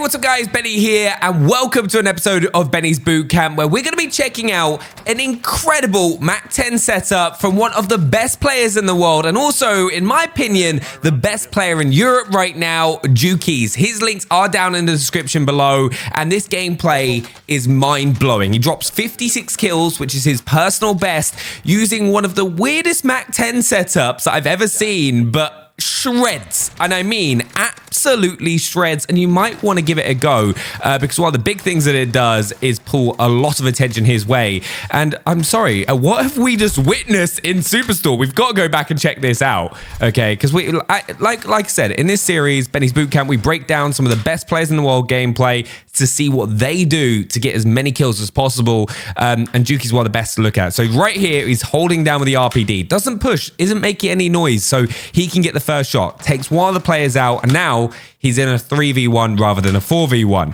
what's up guys, Benny here, and welcome to an episode of Benny's Bootcamp, where we're going to be checking out an incredible Mac 10 setup from one of the best players in the world, and also, in my opinion, the best player in Europe right now, Jukeyz. His links are down in the description below, and this gameplay is mind-blowing. He drops 56 kills, which is his personal best, using one of the weirdest Mac 10 setups I've ever seen, but shreds, and I mean absolutely shreds, and you might want to give it a go because one of the big things that it does is pull a lot of attention his way. And I'm sorry, what have we just witnessed in Superstore? We've got to go back and check this out, okay? Because like I said, in this series, Benny's Bootcamp, we break down some of the best players in the world gameplay to see what they do to get as many kills as possible, and Jukeyz is one of the best to look at. So right here, he's holding down with the RPD, doesn't push, isn't making any noise, so he can get the first shot, takes one of the players out, and now he's in a 3v1 rather than a 4v1.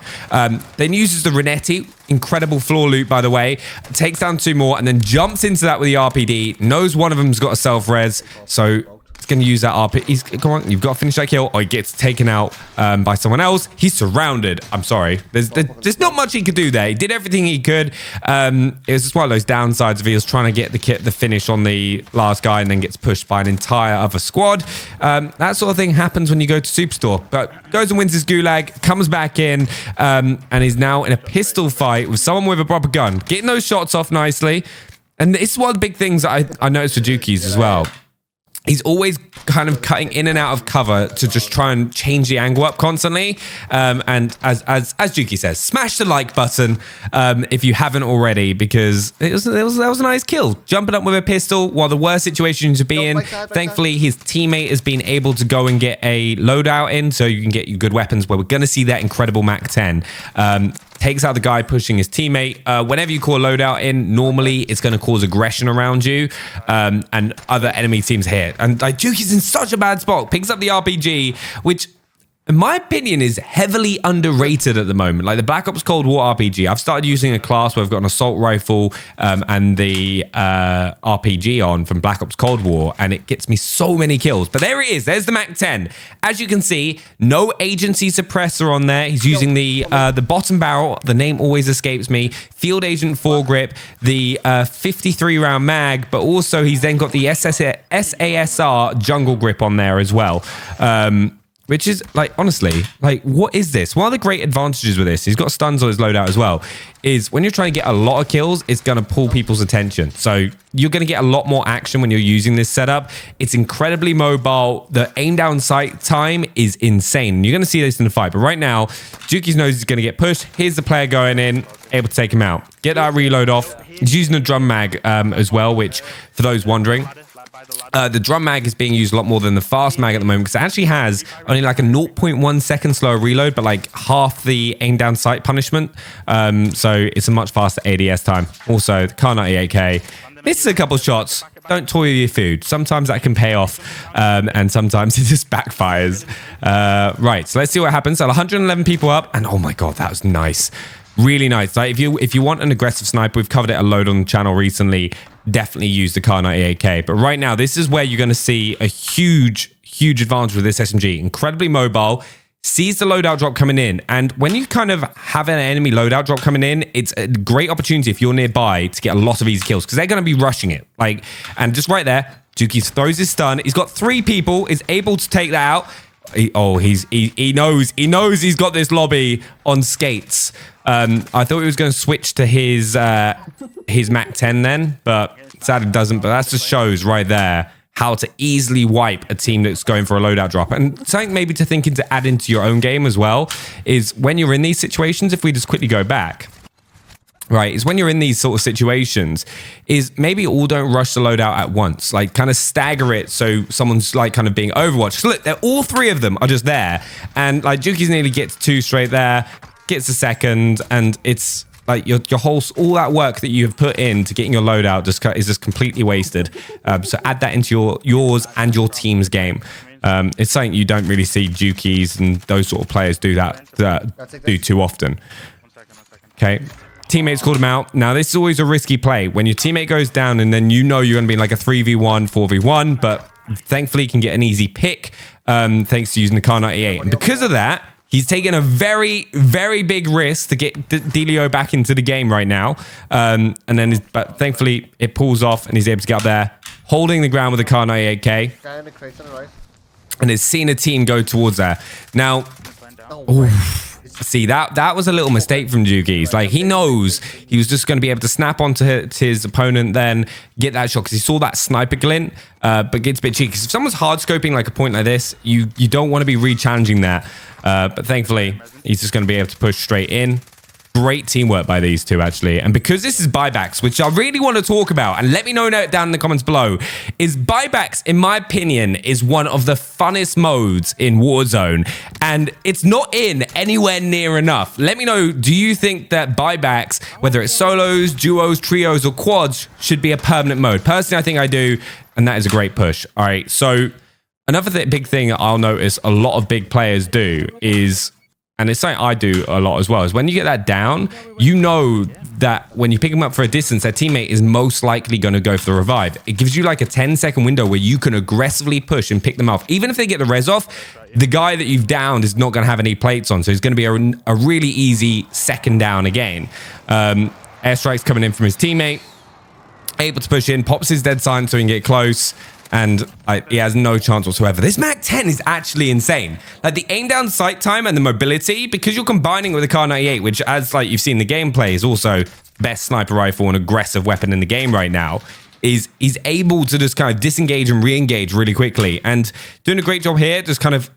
Then uses the RETICLE, incredible floor loot by the way, takes down two more, and then jumps into that with the RPD, knows one of them's got a self-res, so he's going to use that RP. Come on, you've got to finish that kill, or he gets taken out by someone else. He's surrounded. I'm sorry. There's not much he could do there. He did everything he could. It was just one of those downsides of he was trying to get the finish on the last guy and then gets pushed by an entire other squad. That sort of thing happens when you go to Superstore. But goes and wins his gulag, comes back in, and is now in a pistol fight with someone with a proper gun. Getting those shots off nicely. And this is one of the big things that I noticed for Jukeyz as well. He's always kind of cutting in and out of cover to just try and change the angle up constantly. And as Jukeyz says, smash the like button if you haven't already, because that was a nice kill. Jumping up with a pistol, one of the worst situations to be in. Thankfully, his teammate has been able to go and get a loadout in, so you can get your good weapons, where we're going to see that incredible Mac 10. Takes out the guy pushing his teammate. Whenever you call a loadout in, normally it's going to cause aggression around you and other enemy teams here. And like Jukeyz in such a bad spot, picks up the RPG, which in my opinion is heavily underrated at the moment. Like the Black Ops Cold War RPG, I've started using a class where I've got an assault rifle and the RPG on from Black Ops Cold War, and it gets me so many kills. But there it is, there's the Mac 10. As you can see, no agency suppressor on there. He's using the bottom barrel, the name always escapes me, Field Agent foregrip, the 53 round mag, but also he's then got the SASR jungle grip on there as well. Which is, like, honestly, like, what is this? One of the great advantages with this, he's got stuns on his loadout as well, is when you're trying to get a lot of kills, it's going to pull people's attention. So you're going to get a lot more action when you're using this setup. It's incredibly mobile. The aim down sight time is insane. You're going to see this in the fight. But right now, Jukeyz knows he's going to get pushed. Here's the player going in, able to take him out. Get that reload off. He's using a drum mag as well, which, for those wondering, the drum mag is being used a lot more than the fast mag at the moment, because it actually has only like a 0.1 second slower reload, but like half the aim down sight punishment. So it's a much faster ADS time. Also, the Kar 98K misses a couple shots. Don't toy with your food. Sometimes that can pay off, and sometimes it just backfires. Right, so let's see what happens. So 111 people up, and oh my god, that was nice. Really nice. Like if you want an aggressive sniper, we've covered it a load on the channel recently. Definitely use the Kar 98K. But right now, this is where you're going to see a huge advantage with this SMG. Incredibly mobile. Sees the loadout drop coming in, and when you kind of have an enemy loadout drop coming in, it's a great opportunity if you're nearby to get a lot of easy kills, because they're going to be rushing it. Like, and just right there, Jukeyz throws his stun. He's got 3 people. Is able to take that out. He knows he's got this lobby on skates. I thought he was going to switch to his Mac 10 then, but sadly doesn't. But that just shows right there how to easily wipe a team that's going for a loadout drop. And something maybe to think into add into your own game as well is when you're in these situations, if we just quickly go back, right, is when you're in these sort of situations, is maybe all don't rush the loadout at once. Like, kind of stagger it so someone's like kind of being overwatched. So look, all 3 of them are just there. And like Jukeyz nearly gets 2 straight there, gets a second, and it's like your whole, all that work that you have put in to getting your loadout is just completely wasted. So add that into yours and your team's game. It's something you don't really see Jukeyz and those sort of players do do too often. Okay. Teammates called him out. Now, this is always a risky play. When your teammate goes down and then you know you're going to be in like a 3v1, 4v1, but thankfully you can get an easy pick thanks to using the Kar 98. And because of that, He's taken a very, very big risk to get Delio back into the game right now. But thankfully, it pulls off and he's able to get up there, holding the ground with the Kar 98K. And has seen a team go towards there. Now, see, that was a little mistake from Jukeyz. Like, he knows he was just going to be able to snap onto his opponent, then get that shot, because he saw that sniper glint, but gets a bit cheeky. Because if someone's hard scoping like a point like this, you don't want to be re-challenging that. But thankfully, he's just going to be able to push straight in. Great teamwork by these two, actually. And because this is buybacks, which I really want to talk about, and let me know down in the comments below, is buybacks, in my opinion, is one of the funnest modes in Warzone. And it's not in anywhere near enough. Let me know, do you think that buybacks, whether it's solos, duos, trios, or quads, should be a permanent mode? Personally, I think I do, and that is a great push. All right, so another big thing I'll notice a lot of big players do is, and it's something I do a lot as well, is when you get that down, you know that when you pick them up for a distance, their teammate is most likely going to go for the revive. It gives you like a 10-second window where you can aggressively push and pick them off. Even if they get the res off, the guy that you've downed is not going to have any plates on, so it's going to be a really easy second down again. Airstrike's coming in from his teammate, able to push in, pops his dead sign so he can get close. And he has no chance whatsoever. This MAC-10 is actually insane. Like, the aim down sight time and the mobility, because you're combining it with the Kar 98, which, as like you've seen the gameplay, is also best sniper rifle and aggressive weapon in the game right now, is he's able to just kind of disengage and re-engage really quickly. And doing a great job here, just kind of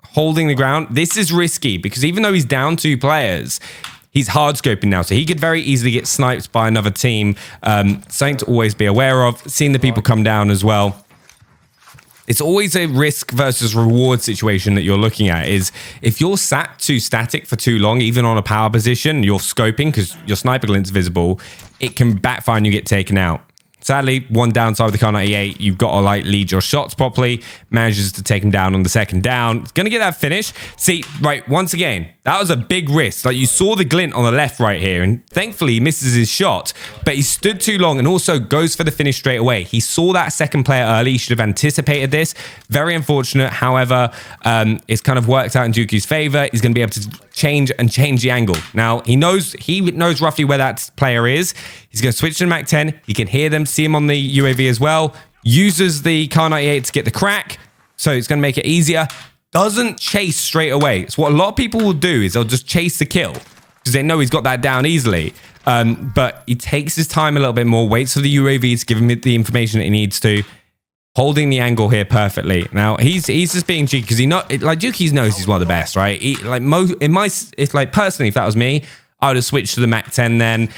holding the ground. This is risky, because even though he's down 2 players, he's hard scoping now, so he could very easily get sniped by another team. Something to always be aware of. Seeing the people come down as well. It's always a risk versus reward situation that you're looking at. Is if you're sat too static for too long, even on a power position, you're scoping because your sniper glint's visible, it can backfire and you get taken out. Sadly, one downside with the Kar 98, you've got to like lead your shots properly. Manages to take him down on the second down. It's going to get that finish. See, right, once again, that was a big risk. Like, you saw the glint on the left right here, and thankfully he misses his shot, but he stood too long and also goes for the finish straight away. He saw that second player early. He should have anticipated this. Very unfortunate. However, it's kind of worked out in Jukeyz's favor. He's going to be able to change the angle. Now, he knows roughly where that player is. He's going to switch to the MAC-10. He can hear them, see him on the UAV as well. Uses the Kar 98 to get the crack, so it's going to make it easier. Doesn't chase straight away. So what a lot of people will do is they'll just chase the kill because they know he's got that down easily. But he takes his time a little bit more, waits for the UAV to give him the information that he needs to, holding the angle here perfectly. Now he's just being cheeky because Jukeyz knows he's one of the best, right? It's like personally, if that was me, I would have switched to the MAC-10 then.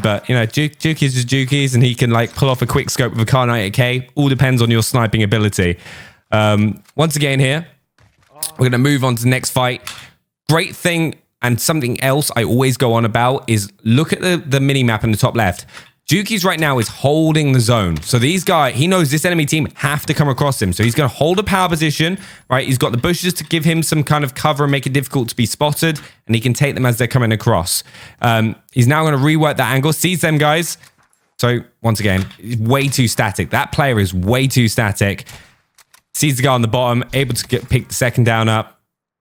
But, you know, Jukeyz is Jukeyz, and he can, like, pull off a quick scope with a Kar 98K. All depends on your sniping ability. Once again here, we're going to move on to the next fight. Great thing, and something else I always go on about, is look at the mini-map in the top left. Jukeyz right now is holding the zone. So these guys, he knows this enemy team have to come across him. So he's going to hold a power position, right? He's got the bushes to give him some kind of cover and make it difficult to be spotted. And he can take them as they're coming across. He's now going to rework that angle. Sees them guys. So once again, way too static. That player is way too static. Sees the guy on the bottom, able to pick the second down up.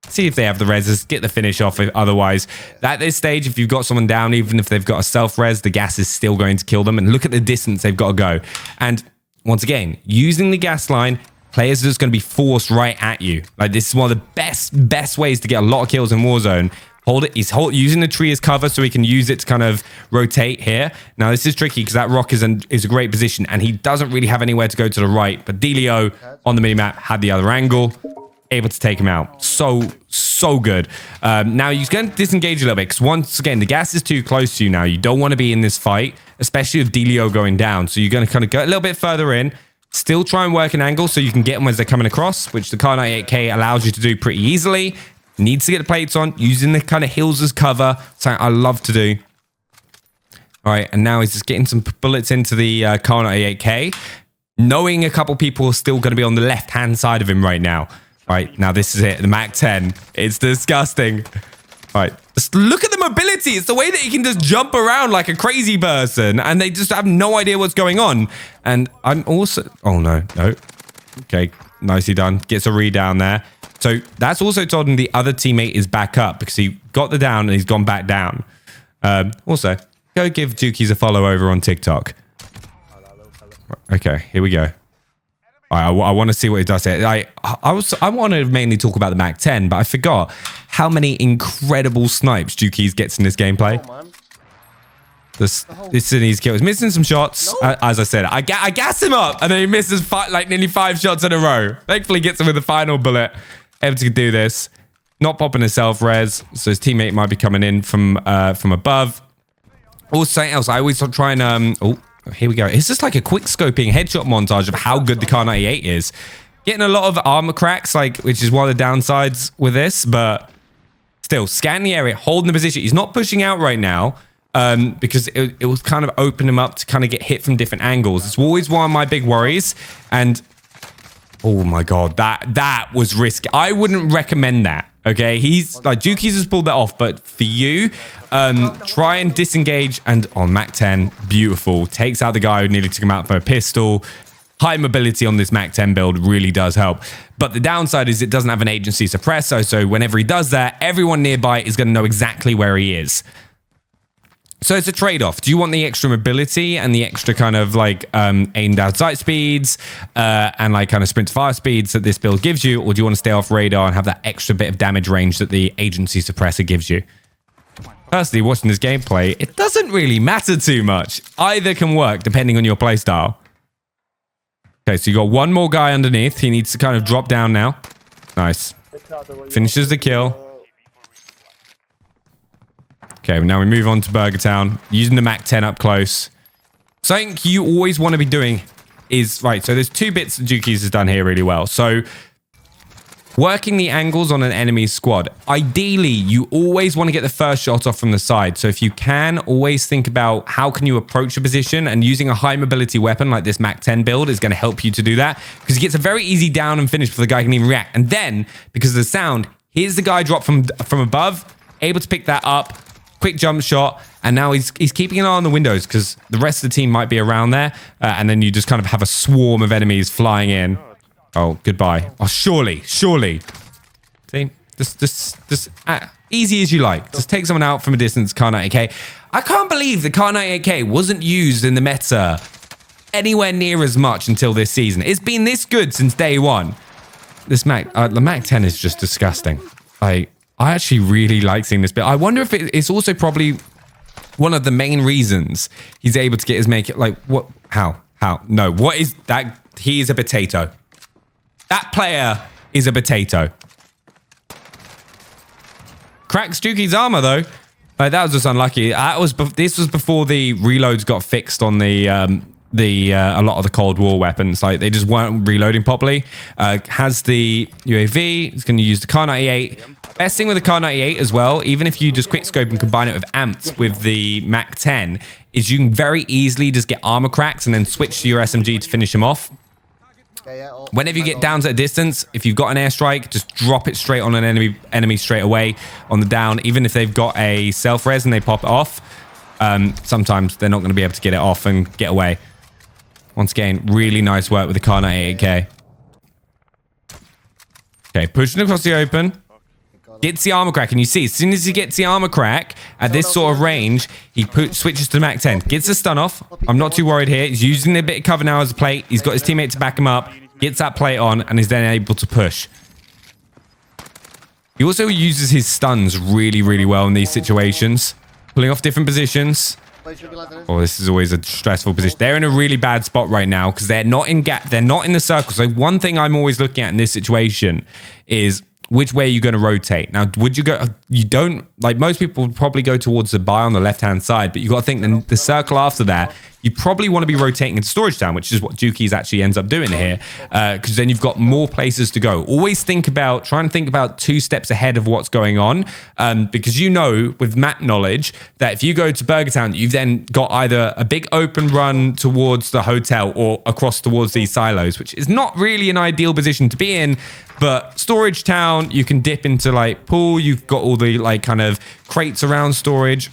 See if they have the reses, get the finish off. Otherwise, at this stage, if you've got someone down, even if they've got a self-res, the gas is still going to kill them. And look at the distance they've got to go. And once again, using the gas line, players are just going to be forced right at you. Like, this is one of the best ways to get a lot of kills in Warzone. Hold it. He's using the tree as cover so he can use it to kind of rotate here. Now, this is tricky because that rock is a great position, and he doesn't really have anywhere to go to the right. But Delio on the minimap had the other angle, able to take him out. So good. Now he's going to disengage a little bit because once again, the gas is too close to you now. You don't want to be in this fight, especially with Delio going down. So you're going to kind of go a little bit further in, still try and work an angle so you can get them as they're coming across, which the Kar 98K allows you to do pretty easily. Needs to get the plates on, using the kind of hills as cover. Something I love to do. All right, and now he's just getting some bullets into the Kar 98K, knowing a couple people are still going to be on the left-hand side of him right now. Right, now this is it, the MAC-10. It's disgusting. All right, just look at the mobility. It's the way that he can just jump around like a crazy person, and they just have no idea what's going on. And I'm also... Oh, no. Okay, nicely done. Gets a read down there. So that's also told him the other teammate is back up because he got the down and he's gone back down. Also, go give Jukeyz a follow over on TikTok. Okay, here we go. I want to see what he does here. I want to mainly talk about the Mac 10, but I forgot how many incredible snipes Jukeyz gets in this gameplay. This is his kills. Missing some shots. As I said, I gas him up, and then he misses like nearly 5 shots in a row. Thankfully, gets him with the final bullet. Able to do this. Not popping his self-res, so his teammate might be coming in from above. Or something else. I always try and oh, here we go. It's just like a quick scoping headshot montage of how good the Kar98 is. Getting a lot of armor cracks, like, which is one of the downsides with this, but still scanning the area, holding the position. He's not pushing out right now. Because it was kind of open him up to kind of get hit from different angles. It's always one of my big worries. And oh my god, that was risky. I wouldn't recommend that. Okay, he's like Jukeyz has pulled that off, but for you, try and disengage. And on Mac 10, beautiful, takes out the guy who nearly took him out for a pistol. High mobility on this Mac 10 build really does help. But the downside is it doesn't have an agency suppressor, so whenever he does that, everyone nearby is going to know exactly where he is. So it's a trade-off. Do you want the extra mobility and the extra kind of like aim down sight speeds and like kind of sprint to fire speeds that this build gives you? Or do you want to stay off radar and have that extra bit of damage range that the agency suppressor gives you? Personally, watching this gameplay, it doesn't really matter too much. Either can work depending on your playstyle. Okay, so you got one more guy underneath. He needs to kind of drop down now. Nice. Finishes the kill. Okay, now we move on to Burger Town, using the Mac 10 up close. Something you always want to be doing is, right, so there's 2 bits that Jukeyz has done here really well. So, working the angles on an enemy squad. Ideally, you always want to get the first shot off from the side. So if you can, always think about how can you approach a position, and using a high mobility weapon like this Mac 10 build is going to help you to do that, because it gets a very easy down and finish before the guy can even react. And then, because of the sound, here's the guy drop from above, able to pick that up. Quick jump shot, and now he's keeping an eye on the windows because the rest of the team might be around there, and then you just kind of have a swarm of enemies flying in. Oh, goodbye. Oh, surely. See, just easy as you like. Just take someone out from a distance. Kar98K. I can't believe the Kar98K wasn't used in the meta anywhere near as much until this season. It's been this good since day one. This the Mac 10 is just disgusting. I actually really like seeing this bit. I wonder if it's also probably one of the main reasons he's able to get his make it like what? How? No, what is that? He is a potato. That player is a potato. Cracks Jukeyz armor though. That was just unlucky. This was before the reloads got fixed on a lot of the Cold War weapons. Like they just weren't reloading properly. Has the UAV. It's going to use the Kar98. Best thing with the Kar98 as well, even if you just quick scope and combine it with amps with the Mac 10, is you can very easily just get armor cracks and then switch to your SMG to finish them off. Whenever you get down to a distance, if you've got an airstrike, just drop it straight on an enemy straight away on the down. Even if they've got a self-res and they pop it off, sometimes they're not going to be able to get it off and get away. Once again, really nice work with the Kar98K. Okay, pushing across the open. Gets the armor crack, and you see, as soon as he gets the armor crack at this sort of range, he switches to the Mac 10. Gets the stun off. I'm not too worried here. He's using a bit of cover now as a plate. He's got his teammate to back him up. Gets that plate on, and is then able to push. He also uses his stuns really, really well in these situations. Pulling off different positions. Oh, this is always a stressful position. They're in a really bad spot right now because they're not in gap. They're not in the circle. So one thing I'm always looking at in this situation is which way are you going to rotate? Now, would you go? You don't, like most people would probably go towards the buy on the left-hand side, but you got to think the circle after that, you probably want to be rotating into storage town, which is what Jukeyz actually ends up doing here, because then you've got more places to go. Always try and think about 2 steps ahead of what's going on, because you know with map knowledge that if you go to Burger Town, you've then got either a big open run towards the hotel or across towards these silos, which is not really an ideal position to be in. But storage town, you can dip into like pool. You've got all the like kind of crates around storage.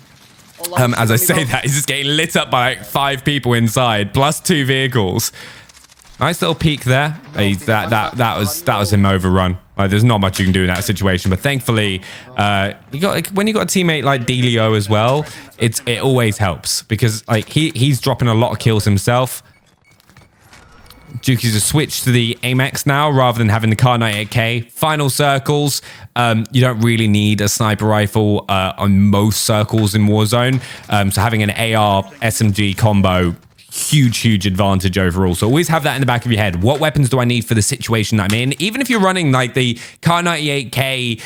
As I say that, he's just getting lit up by like 5 people inside, plus 2 vehicles. Nice little peek there. That was him overrun. Like, there's not much you can do in that situation. But thankfully, when you got a teammate like Delio as well, it always helps because like he's dropping a lot of kills himself. Jukeyz has switched to the AMX now rather than having the Kar 98K. Final circles, you don't really need a sniper rifle on most circles in Warzone. So having an AR SMG combo, huge advantage overall. So always have that in the back of your head. What weapons do I need for the situation that I'm in? Even if you're running like the Kar 98K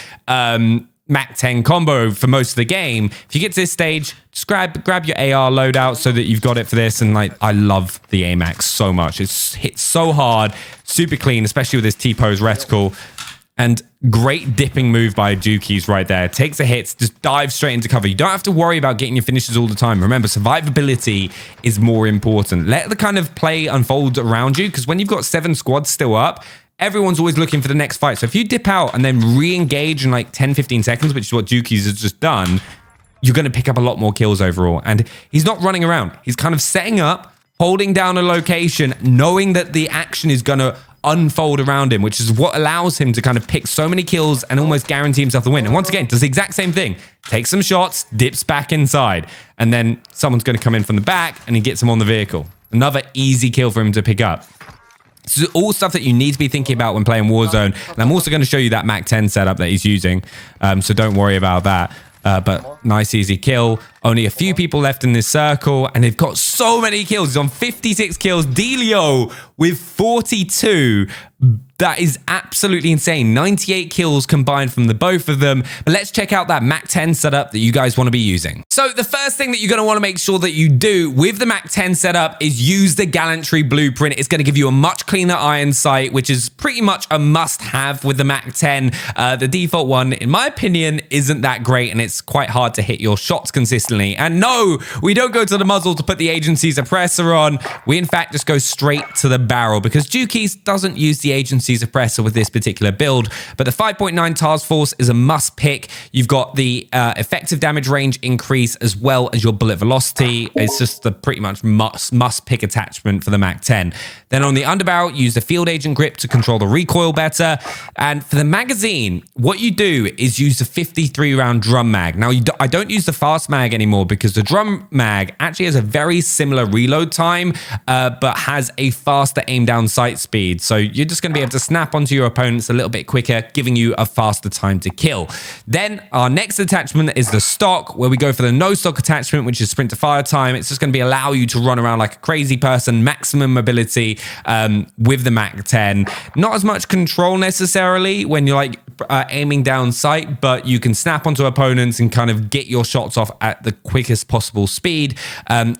Mac 10 combo for most of the game, if you get to this stage, just grab your AR loadout so that you've got it for this. And like, I love the AMAX so much. It's hit so hard, super clean, especially with this T-pose reticle. And great dipping move by Jukeyz right there. Takes the hits, just dives straight into cover. You don't have to worry about getting your finishes all the time. Remember, survivability is more important. Let the kind of play unfold around you, because when you've got 7 squads still up, everyone's always looking for the next fight. So if you dip out and then re-engage in like 10, 15 seconds, which is what Jukeyz has just done, you're going to pick up a lot more kills overall. And he's not running around. He's kind of setting up, holding down a location, knowing that the action is going to unfold around him, which is what allows him to kind of pick so many kills and almost guarantee himself the win. And once again, does the exact same thing. Takes some shots, dips back inside, and then someone's going to come in from the back and he gets him on the vehicle. Another easy kill for him to pick up. This is all stuff that you need to be thinking about when playing Warzone. And I'm also going to show you that Mac 10 setup that he's using. So don't worry about that. But nice, easy kill. Only a few people left in this circle, and they've got so many kills. He's on 56 kills. Delio with 42. That is absolutely insane. 98 kills combined from the both of them. But let's check out that Mac 10 setup that you guys want to be using. So the first thing that you're going to want to make sure that you do with the Mac 10 setup is use the Gallantry blueprint. It's going to give you a much cleaner iron sight, which is pretty much a must-have with the Mac 10. The default one, in my opinion, isn't that great, and it's quite hard to hit your shots consistently. And no, we don't go to the muzzle to put the agency suppressor on. We, in fact, just go straight to the barrel because Jukeyz doesn't use the agency suppressor with this particular build, but the 5.9 task force is a must pick. You've got the effective damage range increase as well as your bullet velocity. It's just the pretty much must pick attachment for the Mac 10. Then on the underbarrel, use the field agent grip to control the recoil better. And for the magazine, what you do is use the 53 round drum mag. Now, I don't use the fast mag anymore because the drum mag actually has a very similar reload time, but has a faster aim down sight speed. So you're just going to be able to snap onto your opponents a little bit quicker, giving you a faster time to kill. Then our next attachment is the stock, where we go for the no stock attachment, which is sprint to fire time. It's just going to be allow you to run around like a crazy person, maximum mobility with the Mac 10. Not as much control necessarily when you're like aiming down sight, but you can snap onto opponents and kind of get your shots off at the quickest possible speed,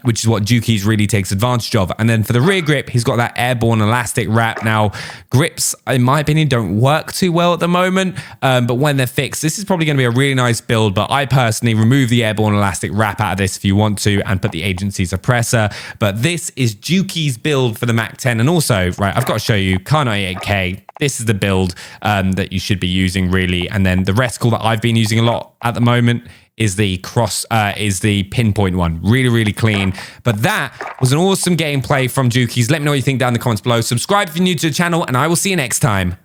which is what Jukeyz really takes advantage of. And then for the rear grip, he's got that airborne elastic wrap. Now, grips, in my opinion, don't work too well at the moment, but when they're fixed, this is probably going to be a really nice build. But I personally remove the airborne elastic wrap out of this if you want to, and put the agency suppressor. But this is Jukeyz build for the Mac 10. And also, right, I've got to show you Kar 98K. This is the build that you should be using, really. And then the reticle that I've been using a lot at the moment is the pinpoint one. Really clean. But that was an awesome gameplay from Jukeyz. Let me know what you think down in the comments below. Subscribe if you're new to the channel, and I will see you next time.